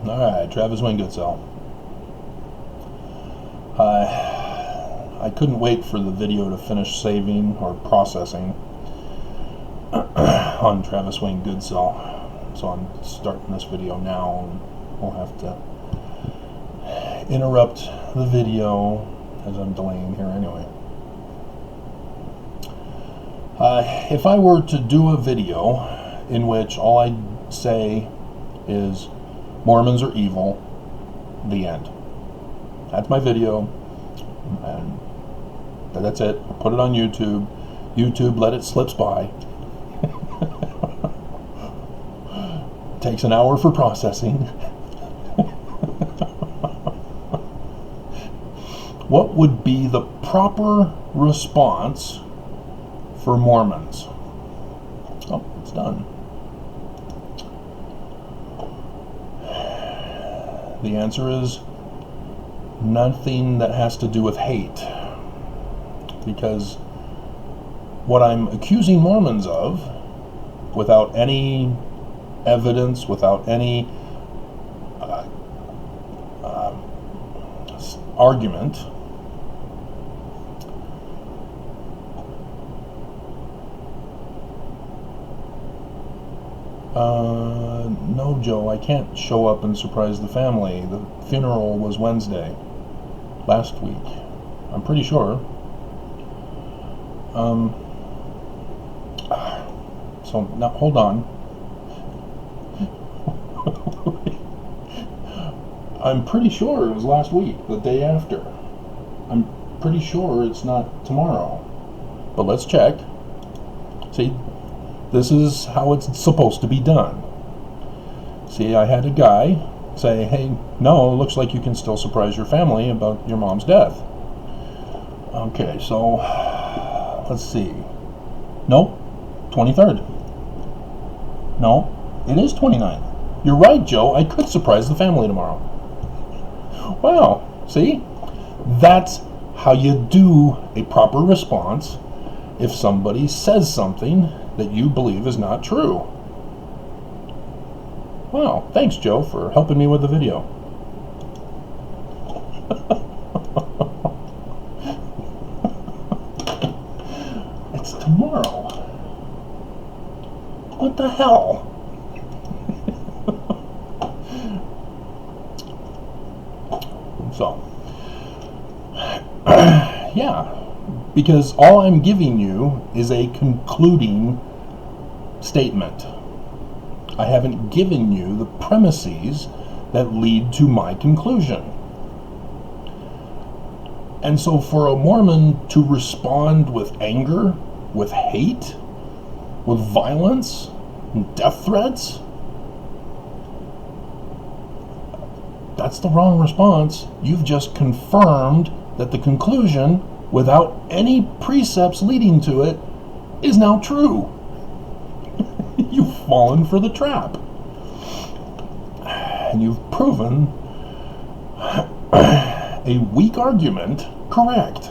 Alright, Travis Wayne Goodsell. I couldn't wait for the video to finish saving or processing on Travis Wayne Goodsell. So I'm starting this video now, and we'll have to interrupt the video as I'm delaying here anyway. If I were to do a video in which all I say is Mormons are evil, the end. That's my video, and that's it. I put it on YouTube. YouTube let it slip by. Takes an hour for processing. What would be the proper response for Mormons? Oh, it's done. The answer is nothing that has to do with hate. Because what I'm accusing Mormons of, without any evidence, without any argument, no, Joe, I can't show up and surprise the family. The funeral was Wednesday, last week. I'm pretty sure. So, now, hold on. I'm pretty sure it was last week, the day after. I'm pretty sure it's not tomorrow. But let's check. See, this is how it's supposed to be done. See, I had a guy say, hey, no, it looks like you can still surprise your family about your mom's death. Okay, so, let's see. Nope, 23rd. No, it is 29th. You're right, Joe, I could surprise the family tomorrow. Wow, see? That's how you do a proper response if somebody says something that you believe is not true. Wow, thanks, Joe, for helping me with the video. It's tomorrow. What the hell? So, yeah, because all I'm giving you is a concluding statement. I haven't given you the premises that lead to my conclusion. And so for a Mormon to respond with anger, with hate, with violence, and death threats, that's the wrong response. You've just confirmed that the conclusion, without any precepts leading to it, is now true. You've fallen for the trap. And you've proven a weak argument correct.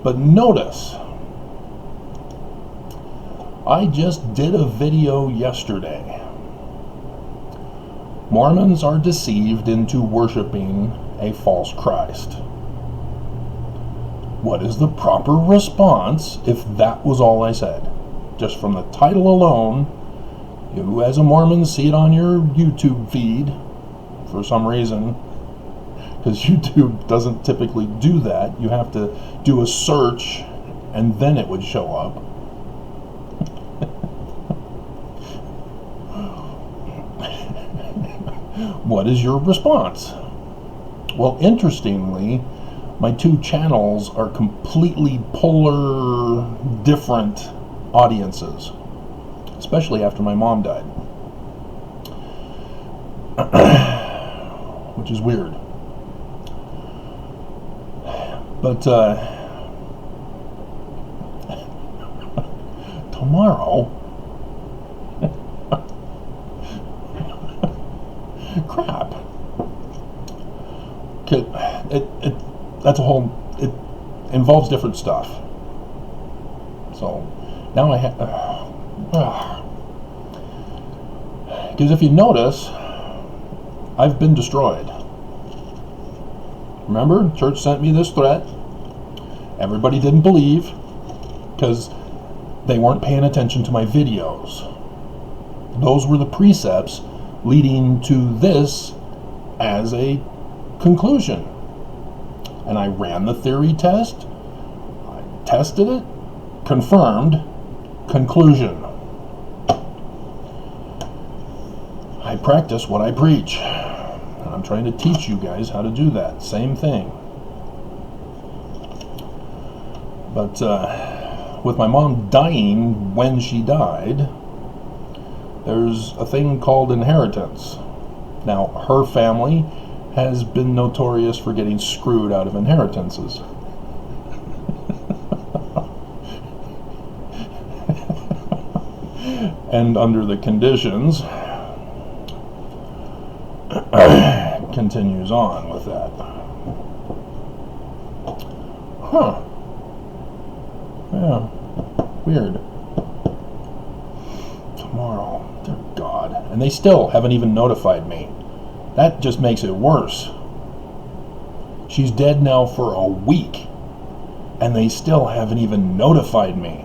But notice, I just did a video yesterday. Mormons are deceived into worshiping a false Christ. What is the proper response if that was all I said? Just from the title alone, you as a Mormon see it on your YouTube feed for some reason, because YouTube doesn't typically do that. You have to do a search and then it would show up. What is your response? Well, interestingly, my two channels are completely polar different audiences, especially after my mom died, which is weird. But tomorrow, crap. That's a whole. It involves different stuff. So now I have. Because if you notice, I've been destroyed. Remember, church sent me this threat. Everybody didn't believe because they weren't paying attention to my videos. Those were the precepts leading to this as a conclusion. And I ran the theory test, I tested it, confirmed, conclusion. I practice what I preach. And I'm trying to teach you guys how to do that. Same thing. But with my mom dying when she died, there's a thing called inheritance. Now, her family has been notorious for getting screwed out of inheritances. And under the conditions, continues on with that. Huh. Yeah. Weird. Tomorrow. Dear God. And they still haven't even notified me. That just makes it worse. She's dead now for a week, and they still haven't even notified me.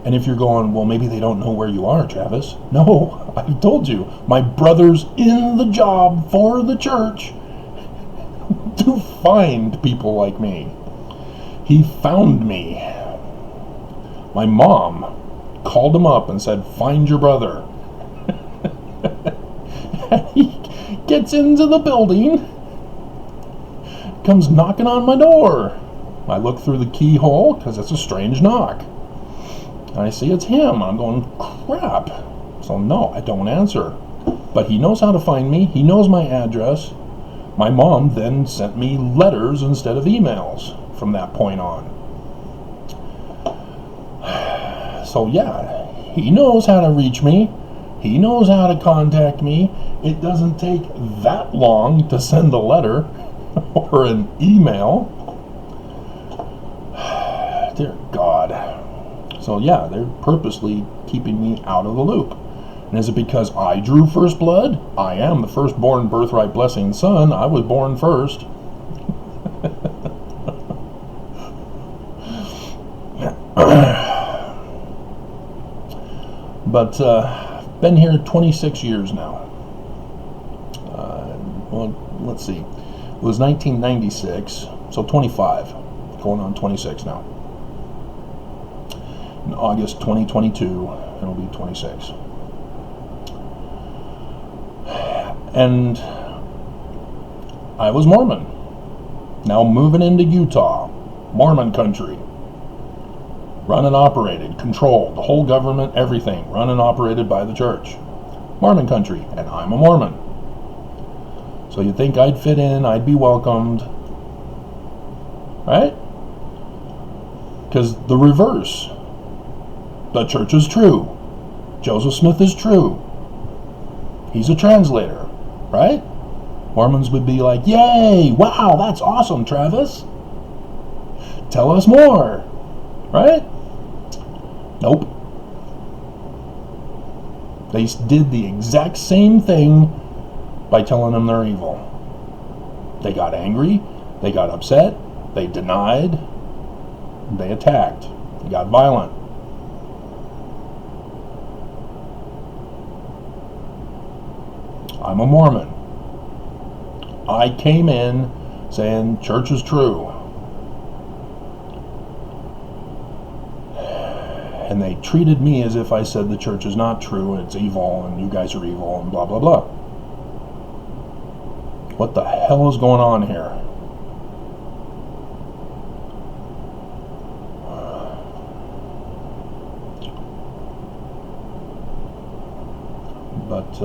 And if you're going, well, maybe they don't know where you are, Travis. No, I've told you. My brother's in the job for the church to find people like me. He found me. My mom called him up and said, find your brother. He gets into the building, comes knocking on my door. I look through the keyhole because it's a strange knock. And I see it's him. I'm going, crap. So no, I don't answer. But he knows how to find me. He knows my address. My mom then sent me letters instead of emails from that point on. So yeah, he knows how to reach me. He knows how to contact me. It doesn't take that long to send a letter or an email. Dear God. So yeah, they're purposely keeping me out of the loop. And is it because I drew first blood? I am the firstborn birthright blessing son. I was born first. But been here 26 years now. Well, let's see. It was 1996, so 25. Going on 26 now. In August 2022, it'll be 26. And I was Mormon. Now moving into Utah, Mormon country. Run and operated, controlled, the whole government, everything, run and operated by the church. Mormon country, and I'm a Mormon. So you'd think I'd fit in, I'd be welcomed. Right? Because the reverse. The church is true. Joseph Smith is true. He's a translator, right? Mormons would be like, yay, wow, that's awesome, Travis. Tell us more, right? Nope. They did the exact same thing by telling them they're evil. They got angry, they got upset, they denied, they attacked, they got violent. I'm a Mormon. I came in saying church is true. And they treated me as if I said the church is not true and it's evil and you guys are evil and blah blah blah. What the hell is going on here? But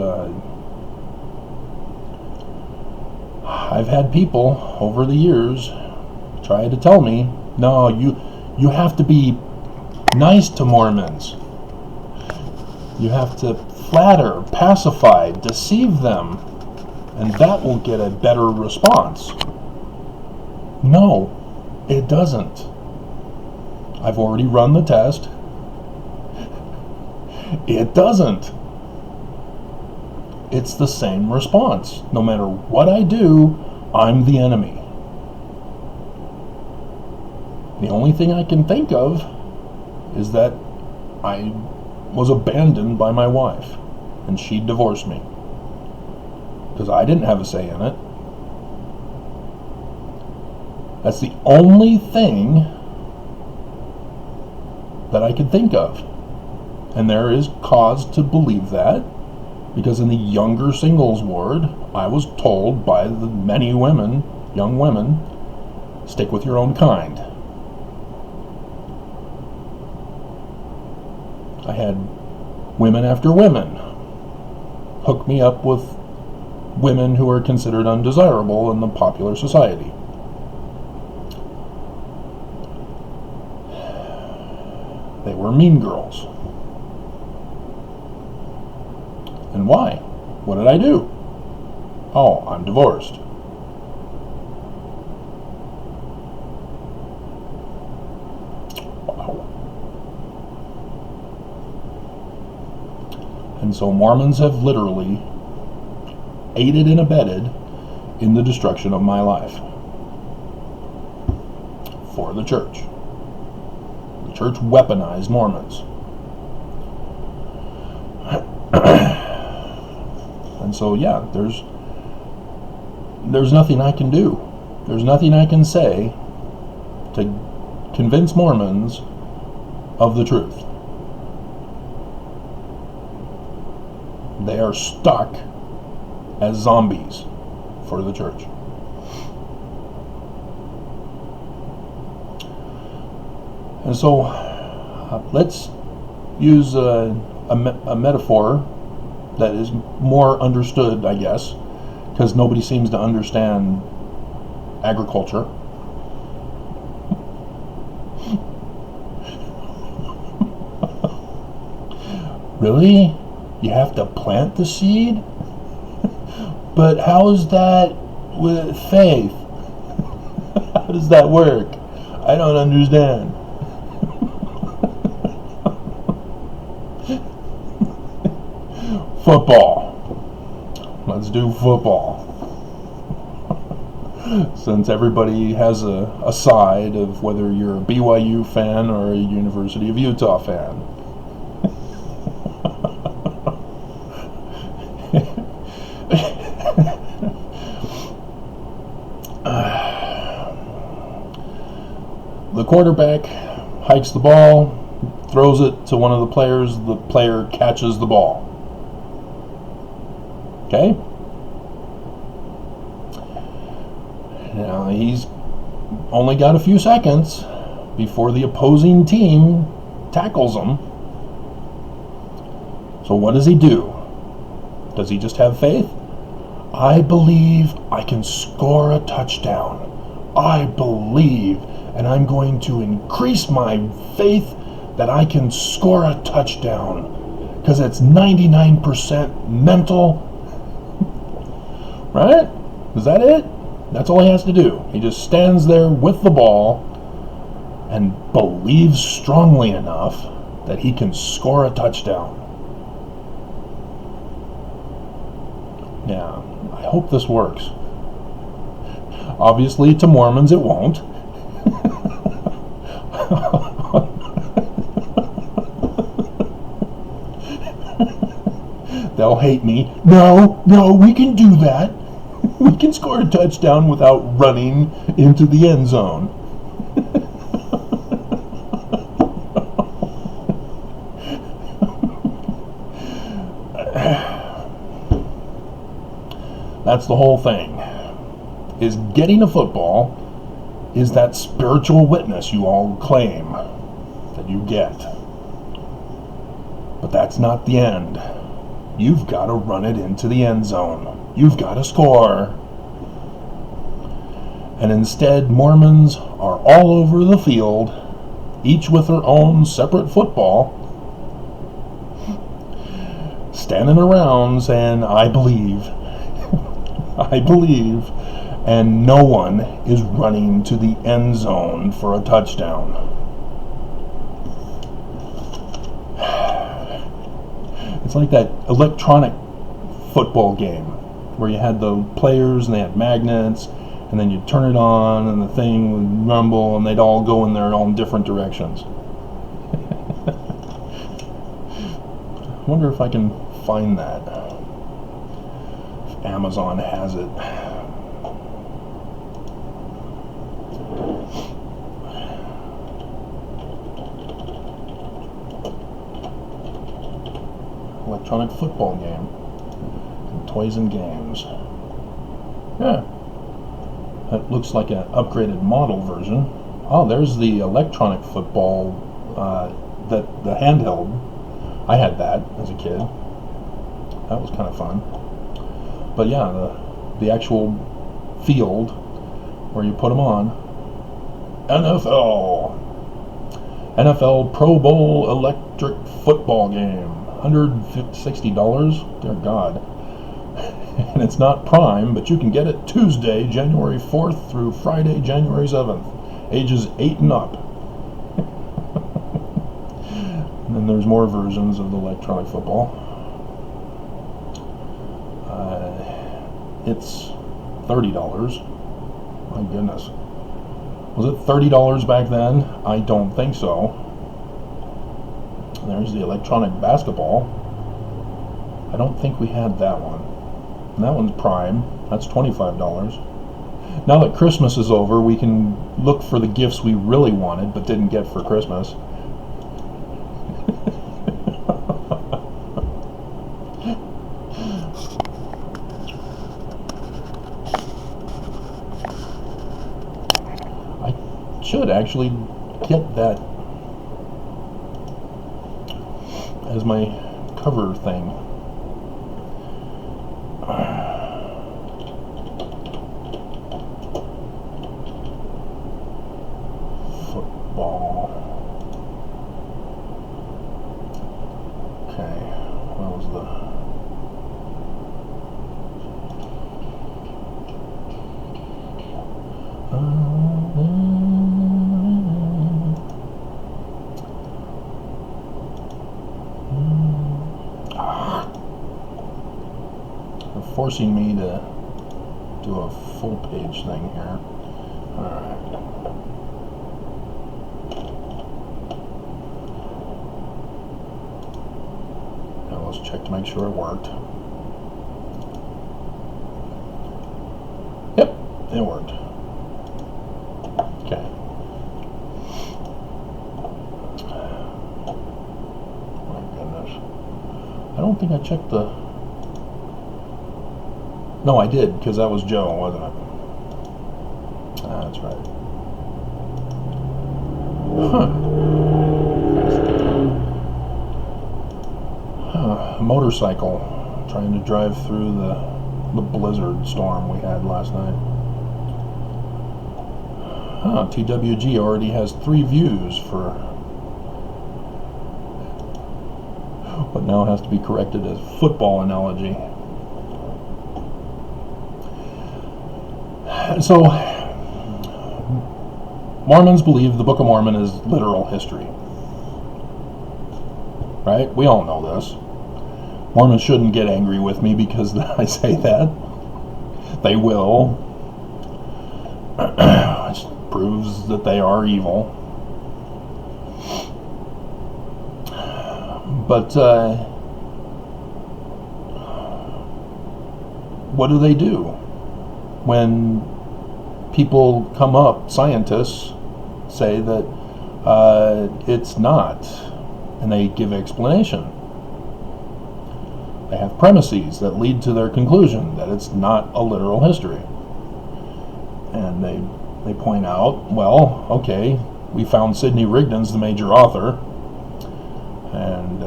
I've had people over the years try to tell me, no, you have to be nice to Mormons. You have to flatter, pacify, deceive them, and that will get a better response. No, it doesn't. I've already run the test. It doesn't. it's the same response. No matter what I do, I'm the enemy. The only thing I can think of is that I was abandoned by my wife and she divorced me because I didn't have a say in it. That's the only thing that I could think of. And there is cause to believe that, because in the younger singles ward, I was told by the many women, young women, stick with your own kind. I had women after women hook me up with women who are considered undesirable in the popular society. They were mean girls. And why? What did I do? Oh, I'm divorced. Wow. And so Mormons have literally aided and abetted in the destruction of my life for the church. The church weaponized Mormons. And so, yeah, there's nothing I can do. There's nothing I can say to convince Mormons of the truth. They are stuck as zombies for the church. And so, let's use a metaphor that is more understood, I guess, because nobody seems to understand agriculture. Really? You have to plant the seed? But how is that with faith? How does that work? I don't understand. Football. Let's do football. Since everybody has a side of whether you're a BYU fan or a University of Utah fan. The quarterback hikes the ball, throws it to one of the players, the player catches the ball. Okay? Now he's only got a few seconds before the opposing team tackles him. So what does he do? Does he just have faith? I believe I can score a touchdown. I believe, and I'm going to increase my faith that I can score a touchdown because it's 99% mental. Right? Is that it? That's all he has to do. He just stands there with the ball and believes strongly enough that he can score a touchdown. Now, I hope this works. Obviously, to Mormons, it won't. They'll hate me. No, we can do that. We can score a touchdown without running into the end zone. That's the whole thing. Is getting a football is that spiritual witness you all claim that you get. But that's not the end. You've got to run it into the end zone. You've got to score. And instead, Mormons are all over the field, each with their own separate football, standing around saying, I believe, I believe, and no one is running to the end zone for a touchdown. It's like that electronic football game where you had the players and they had magnets, and then you'd turn it on and the thing would rumble and they'd all go in there all in different directions. I wonder if I can find that. If Amazon has it. Electronic football game. Toys and games. Yeah. That looks like an upgraded model version. Oh, there's the electronic football, the handheld. I had that as a kid. That was kind of fun. But yeah, the actual field where you put them on. NFL Pro Bowl electric football game. $160. Dear God. And it's not Prime, but you can get it Tuesday, January 4th through Friday, January 7th. Ages 8 and up. And then there's more versions of the electronic football. It's $30. My goodness. Was it $30 back then? I don't think so. There's the electronic basketball. I don't think we had that one. And that one's Prime. That's $25. Now that Christmas is over, we can look for the gifts we really wanted but didn't get for Christmas. I should actually get that as my cover thing. Football. Okay, what was the... They're forcing me to do a full page thing here. Alright. Now let's check to make sure it worked. Yep, it worked. Okay. My goodness. I don't think I checked the... No, I did, because that was Joe, wasn't it? Ah, that's right. A motorcycle trying to drive through the blizzard storm we had last night. TWG already has 3 views for what now has to be corrected as football analogy. So, Mormons believe the Book of Mormon is literal history. Right? We all know this. Mormons shouldn't get angry with me because I say that. They will. Which proves that they are evil. But, what do they do when people come up, scientists say that it's not, and they give explanation? They have premises that lead to their conclusion that it's not a literal history. And they point out, well, okay, we found Sidney Rigdon's the major author, and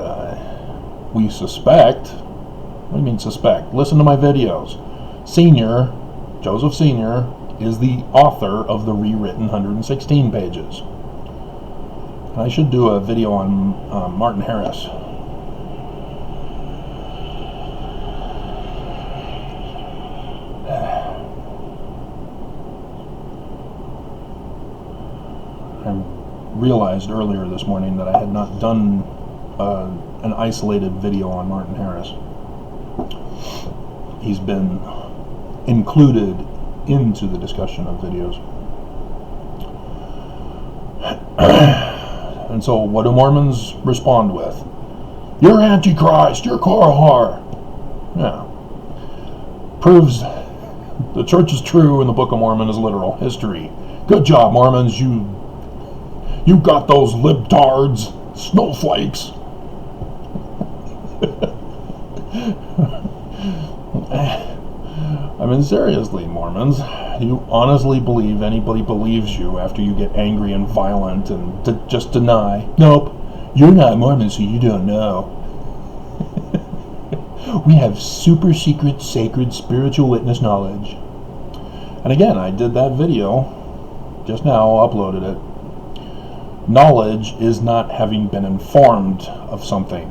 we suspect, what do you mean suspect? Listen to my videos. Joseph Sr. is the author of the rewritten 116 pages. And I should do a video on Martin Harris. I realized earlier this morning that I had not done an isolated video on Martin Harris. he's been included into the discussion of videos. And so what do Mormons respond with? You're Antichrist, you're Korahar. Yeah. Proves the church is true and the Book of Mormon is literal history. Good job, Mormons. You got those libtards, snowflakes. I mean, seriously, Mormons, you honestly believe anybody believes you after you get angry and violent and just deny? Nope, you're not Mormon, so you don't know. We have super secret, sacred, spiritual witness knowledge. And again, I did that video just now, uploaded it. Knowledge is not having been informed of something.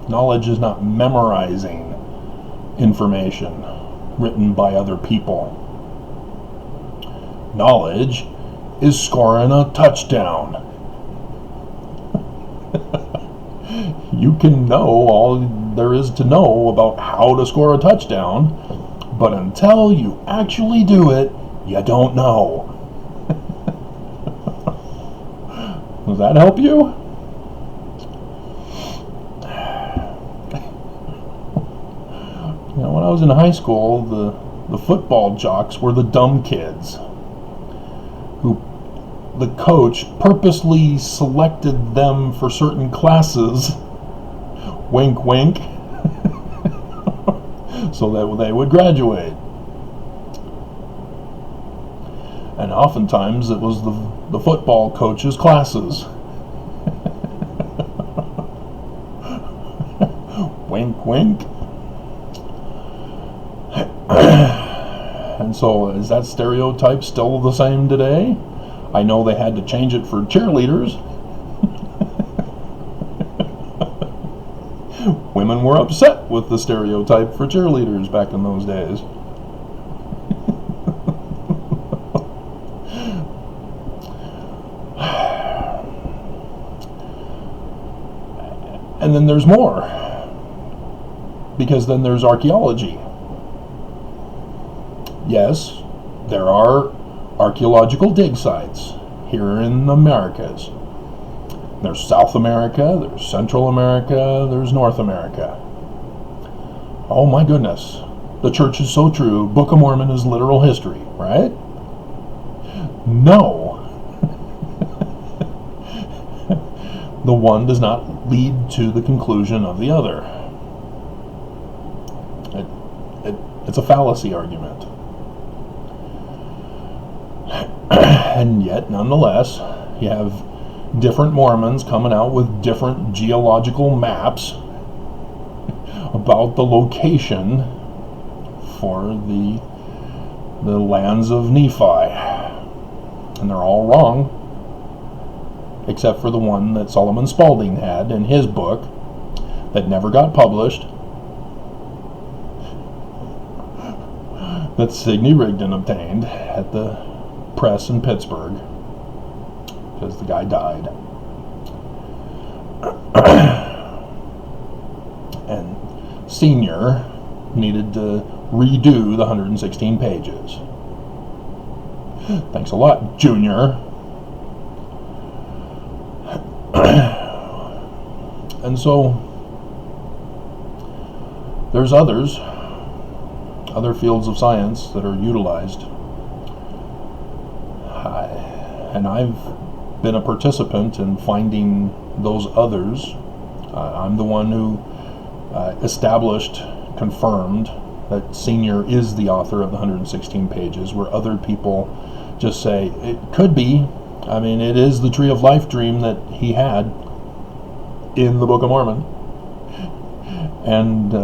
Knowledge is not memorizing information written by other people. Knowledge is scoring a touchdown. You can know all there is to know about how to score a touchdown, but until you actually do it, you don't know. Does that help you? You know, when I was in high school, the football jocks were the dumb kids who the coach purposely selected them for certain classes, wink wink, so that they would graduate. And oftentimes it was the football coach's classes. Wink wink. And so, is that stereotype still the same today? I know they had to change it for cheerleaders. Women were upset with the stereotype for cheerleaders back in those days. And then there's more, because then there's archaeology. Yes, there are archaeological dig sites here in the Americas. There's South America, there's Central America, there's North America. Oh my goodness, the church is so true, Book of Mormon is literal history, right? No. The one does not lead to the conclusion of the other. It's a fallacy argument. And yet, nonetheless, you have different Mormons coming out with different geological maps about the location for the lands of Nephi. And they're all wrong, except for the one that Solomon Spaulding had in his book that never got published, that Sidney Rigdon obtained at the press in Pittsburgh, because the guy died. And Senior needed to redo the 116 pages. Thanks a lot, Junior. And so there's other fields of science that are utilized. And I've been a participant in finding those others. I'm the one who confirmed that Senior is the author of the 116 pages, where other people just say, it could be. I mean, it is the Tree of Life dream that he had in the Book of Mormon. And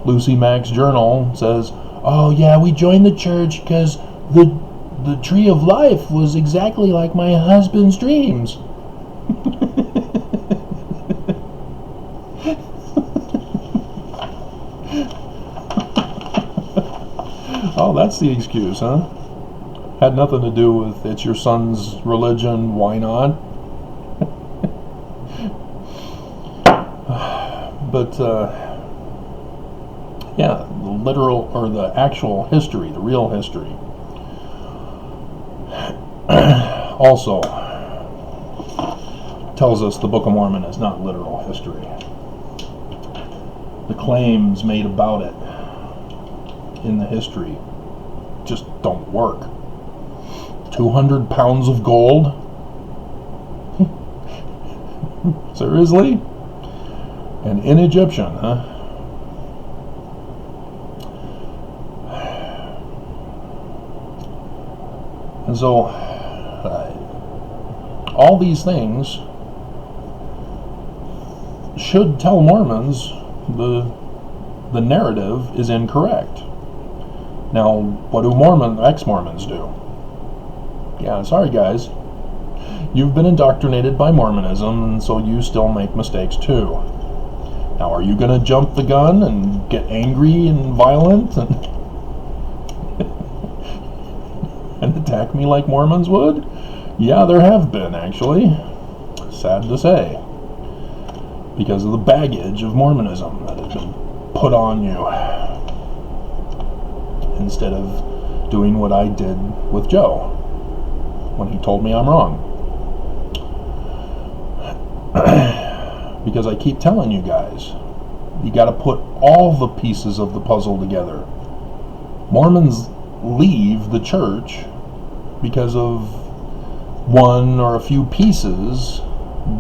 Lucy Mack's journal says, oh yeah, we joined the church because the Tree of Life was exactly like my husband's dreams. Oh, that's the excuse, huh? Had nothing to do with it's your son's religion, why not? But Yeah, the literal, or the actual history, the real history. Also, tells us the Book of Mormon is not literal history. The claims made about it in the history just don't work. 200 pounds of gold? Seriously? And in Egyptian, huh? And so, all these things should tell Mormons the narrative is incorrect. Now, what do ex-Mormons do? Yeah, sorry guys. You've been indoctrinated by Mormonism, and so you still make mistakes too. Now, are you going to jump the gun and get angry and violent and, and attack me like Mormons would? Yeah, there have been, actually. Sad to say. Because of the baggage of Mormonism that has been put on you. Instead of doing what I did with Joe when he told me I'm wrong. Because I keep telling you guys, you got to put all the pieces of the puzzle together. Mormons leave the church because of one or a few pieces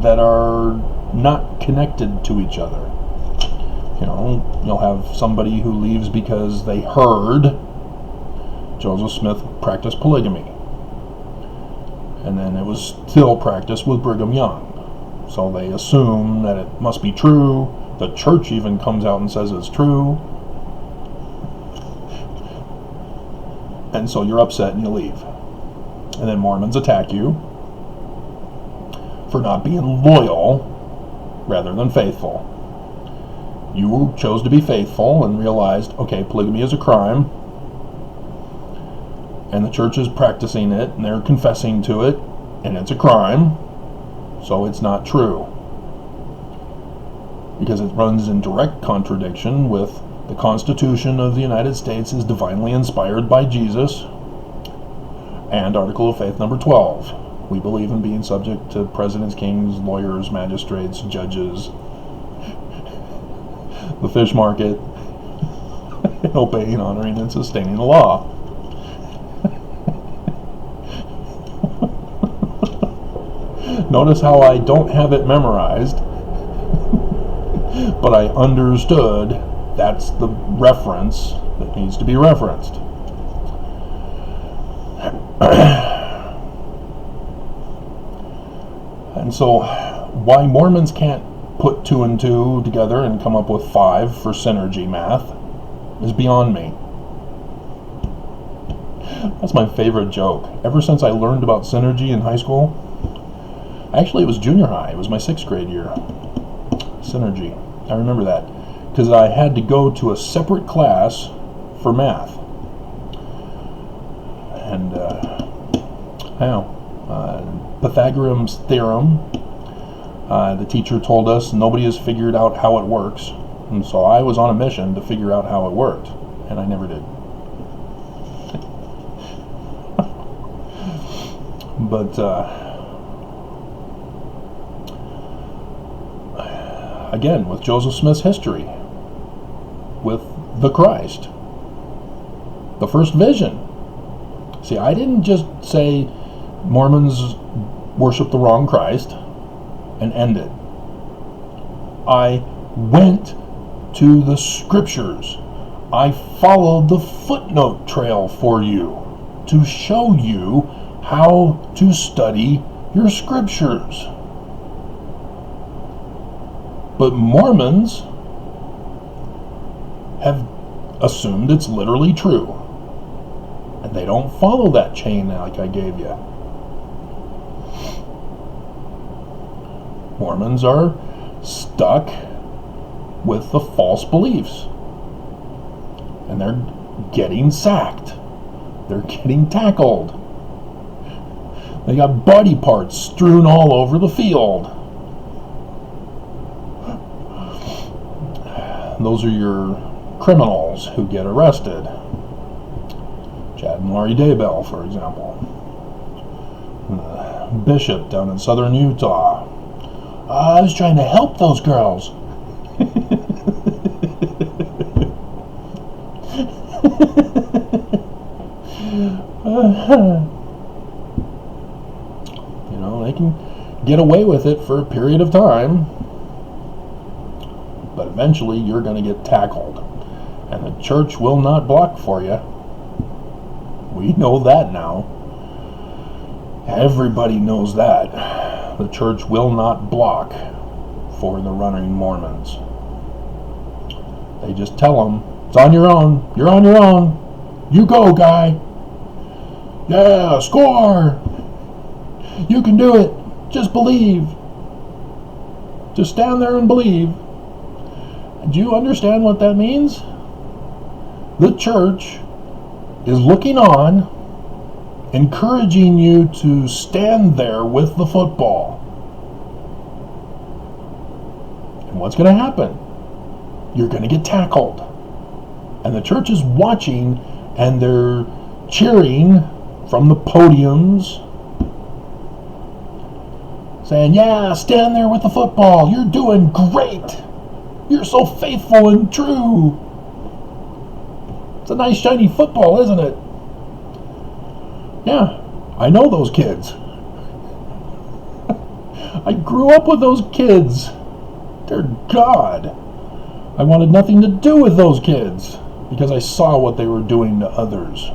that are not connected to each other. You know, you'll have somebody who leaves because they heard Joseph Smith practiced polygamy, and then it was still practiced with Brigham Young. So they assume that it must be true. The church even comes out and says it's true. And so you're upset and you leave. And then Mormons attack you for not being loyal rather than faithful. You chose to be faithful and realized, okay, polygamy is a crime, and the church is practicing it, and they're confessing to it, and it's a crime, so it's not true. Because it runs in direct contradiction with the Constitution of the United States is divinely inspired by Jesus, and Article of Faith number 12. We believe in being subject to presidents, kings, lawyers, magistrates, judges, the fish market, and obeying, honoring, and sustaining the law. Notice how I don't have it memorized, but I understood that's the reference that needs to be referenced. And so, why Mormons can't put 2 and 2 together and come up with 5 for synergy math is beyond me. That's my favorite joke. Ever since I learned about synergy in high school, actually it was junior high, it was my 6th grade year, synergy. I remember that, because I had to go to a separate class for math. And, Pythagorean's theorem, the teacher told us nobody has figured out how it works, and so I was on a mission to figure out how it worked, and I never did. But again, with Joseph Smith's history, with the Christ, the first vision. See, I didn't just say Mormons worship the wrong Christ and end it. I went to the scriptures. I followed the footnote trail for you to show you how to study your scriptures. But Mormons have assumed it's literally true, and they don't follow that chain like I gave you. Mormons are stuck with the false beliefs, and they're getting sacked. They're getting tackled. They got body parts strewn all over the field. Those are your criminals who get arrested. Chad and Laurie Daybell, for example. Bishop down in southern Utah. I was trying to help those girls. They can get away with it for a period of time, but eventually you're going to get tackled, and the church will not block for you. We know that now. Everybody knows that. The church will not block for the running Mormons. They just tell them, it's on your own. You're on your own. You go, guy. Yeah, score. You can do it. Just believe. Just stand there and believe. Do you understand what that means? The church is looking on, encouraging you to stand there with the football. And what's going to happen? You're going to get tackled. And the church is watching, and they're cheering from the podiums, saying, yeah, stand there with the football. You're doing great. You're so faithful and true. It's a nice shiny football, isn't it? Yeah, I know those kids. I grew up with those kids. Dear God. I wanted nothing to do with those kids because I saw what they were doing to others.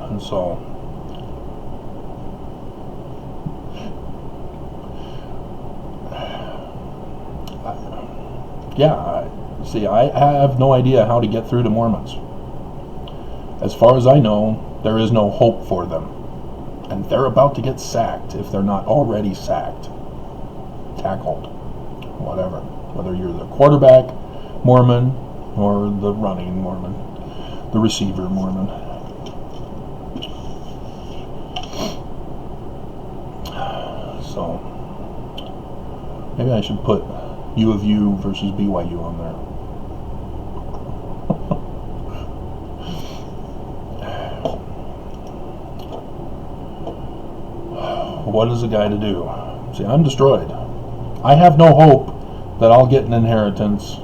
And so, see, I have no idea how to get through to Mormons. As far as I know, there is no hope for them. And they're about to get sacked if they're not already sacked. Tackled. Whatever. Whether you're the quarterback Mormon or the running Mormon. The receiver Mormon. So, maybe I should put UofU versus BYU on there. What is a guy to do? See, I'm destroyed. I have no hope that I'll get an inheritance,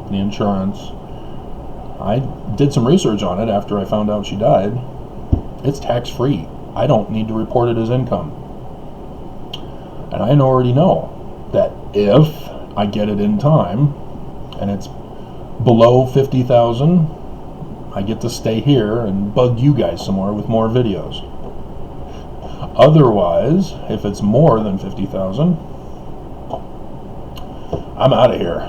the insurance. I did some research on it after I found out she died. It's tax-free. I don't need to report it as income. And I already know that if I get it in time and it's below 50,000, I get to stay here and bug you guys some more with more videos. Otherwise, if it's more than 50,000, I'm out of here.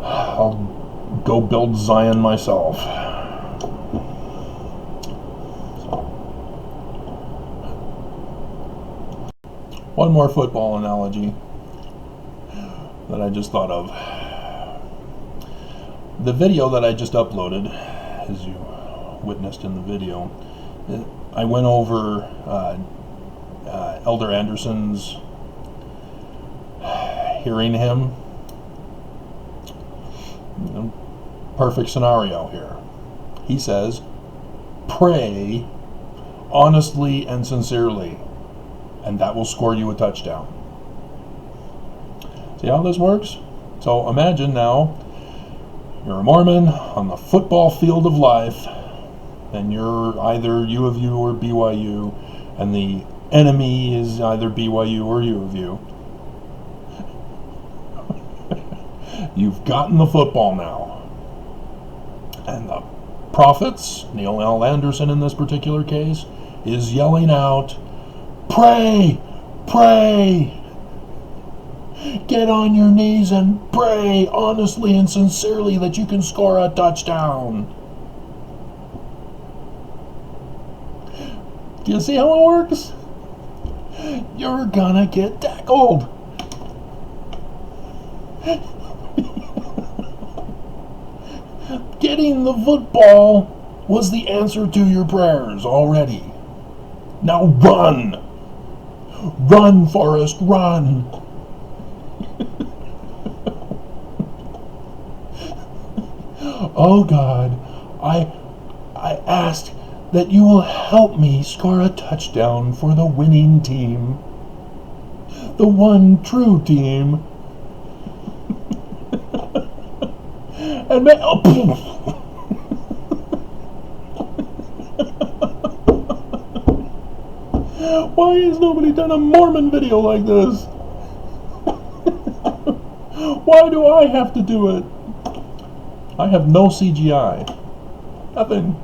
I'll go build Zion myself. One more football analogy that I just thought of. The video that I just uploaded, as you witnessed in the video, I went over Elder Anderson's hearing him. Perfect scenario here. He says, pray honestly and sincerely, and that will score you a touchdown. See how this works? So imagine now you're a Mormon on the football field of life, and you're either UofU or BYU, and the enemy is either BYU or UofU. You've gotten the football now. And the prophets, Neil L. Anderson in this particular case, is yelling out, pray, pray. Get on your knees and pray honestly and sincerely that you can score a touchdown. Do you see how it works? You're gonna get tackled. Getting the football was the answer to your prayers already. Now run! Run, Forrest, run! Oh God, I ask that you will help me score a touchdown for the winning team. The one true team. And why has nobody done a Mormon video like this? Why do I have to do it? I have no CGI. Nothing.